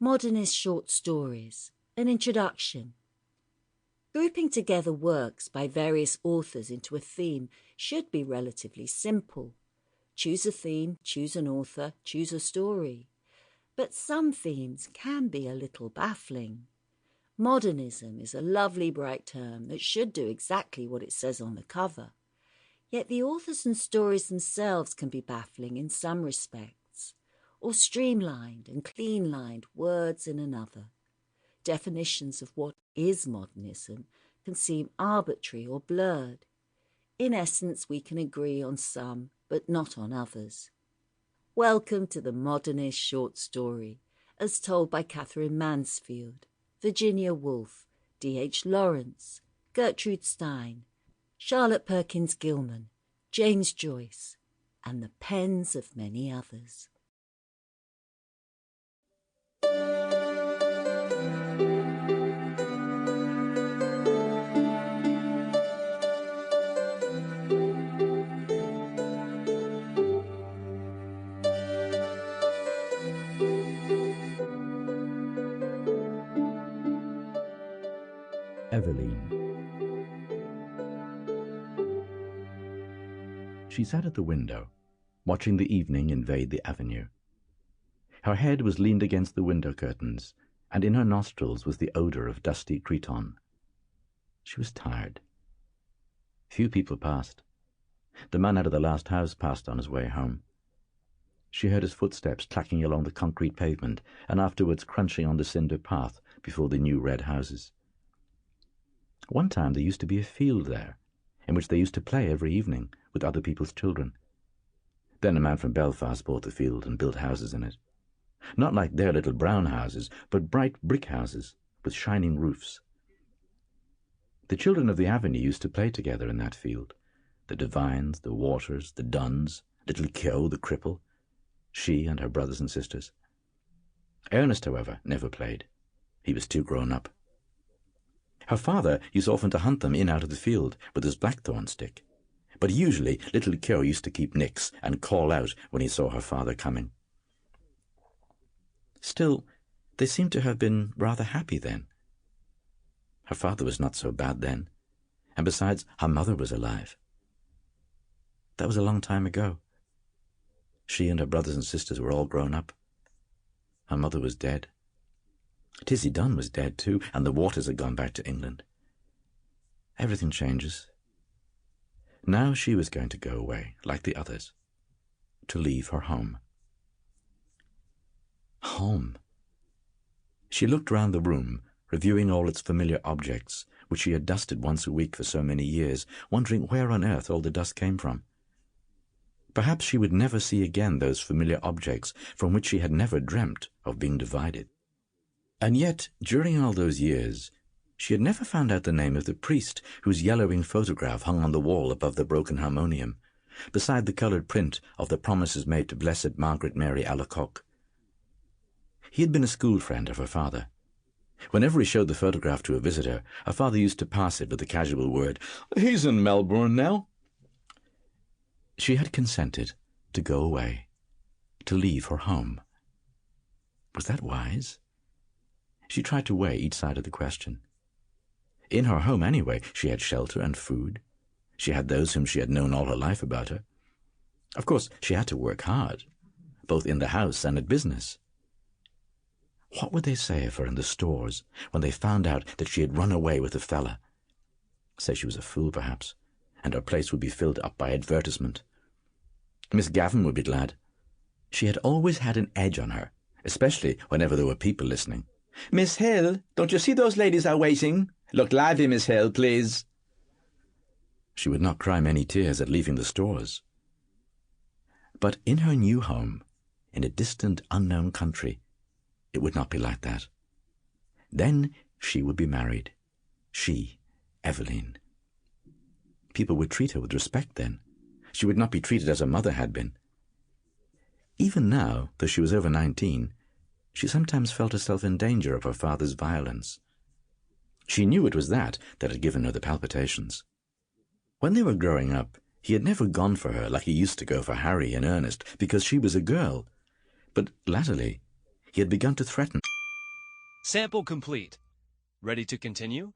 Modernist Short Stories, an introduction. Grouping together works by various authors into a theme should be relatively simple. Choose a theme, choose an author, choose a story. But some themes can be a little baffling. Modernism is a lovely bright term that should do exactly what it says on the cover. Yet the authors and stories themselves can be baffling in some respects, or streamlined and clean-lined words in another. Definitions of what is modernism can seem arbitrary or blurred. In essence, we can agree on some, but not on others. Welcome to the Modernist Short Story, as told by Katherine Mansfield, Virginia Woolf, D H Lawrence, Gertrude Stein, Charlotte Perkins Gilman, James Joyce, and the pens of many others. Eveline. She sat at the window, watching the evening invade the avenue. Her head was leaned against the window curtains, and in her nostrils was the odour of dusty cretonne. She was tired. Few people passed. The man out of the last house passed on his way home. She heard his footsteps clacking along the concrete pavement and afterwards crunching on the cinder path before the new red houses. One time there used to be a field there, in which they used to play every evening with other people's children. Then a man from Belfast bought the field and built houses in it. Not like their little brown houses, but bright brick houses with shining roofs. The children of the avenue used to play together in that field. The Devines, the Waters, the Dunns, little Kew, the cripple, she and her brothers and sisters. Ernest, however, never played. He was too grown up. Her father used often to hunt them in out of the field with his blackthorn stick, but usually little Kew used to keep nix and call out when he saw her father coming. Still, they seemed to have been rather happy then. Her father was not so bad then, and besides, her mother was alive. That was a long time ago. She and her brothers and sisters were all grown up. Her mother was dead. Tizzie Dunn was dead too, and the Waters had gone back to England. Everything changes. Now she was going to go away, like the others, to leave her home. Home. She looked round the room, reviewing all its familiar objects, which she had dusted once a week for so many years, wondering where on earth all the dust came from. Perhaps she would never see again those familiar objects from which she had never dreamt of being divided. And yet, during all those years, she had never found out the name of the priest whose yellowing photograph hung on the wall above the broken harmonium, beside the coloured print of the promises made to Blessed Margaret Mary Alacoque. He had been a school friend of her father. Whenever he showed the photograph to a visitor, her father used to pass it with the casual word, "He's in Melbourne now." She had consented to go away, to leave her home. Was that wise? She tried to weigh each side of the question. In her home, anyway, she had shelter and food. She had those whom she had known all her life about her. Of course, she had to work hard, both in the house and at business. What would they say of her in the stores when they found out that she had run away with a fella? Say she was a fool, perhaps, and her place would be filled up by advertisement. Miss Gavin would be glad. She had always had an edge on her, especially whenever there were people listening. "Miss Hill, don't you see those ladies are waiting? Look lively, Miss Hill, please." She would not cry many tears at leaving the stores. But in her new home, in a distant, unknown country, it would not be like that. Then she would be married. She, Eveline. People would treat her with respect then. She would not be treated as her mother had been. Even now, though she was over 19, she sometimes felt herself in danger of her father's violence. She knew it was that had given her the palpitations. When they were growing up, he had never gone for her like he used to go for Harry and Ernest, because she was a girl. But latterly, he had begun to threaten. Sample complete. Ready to continue?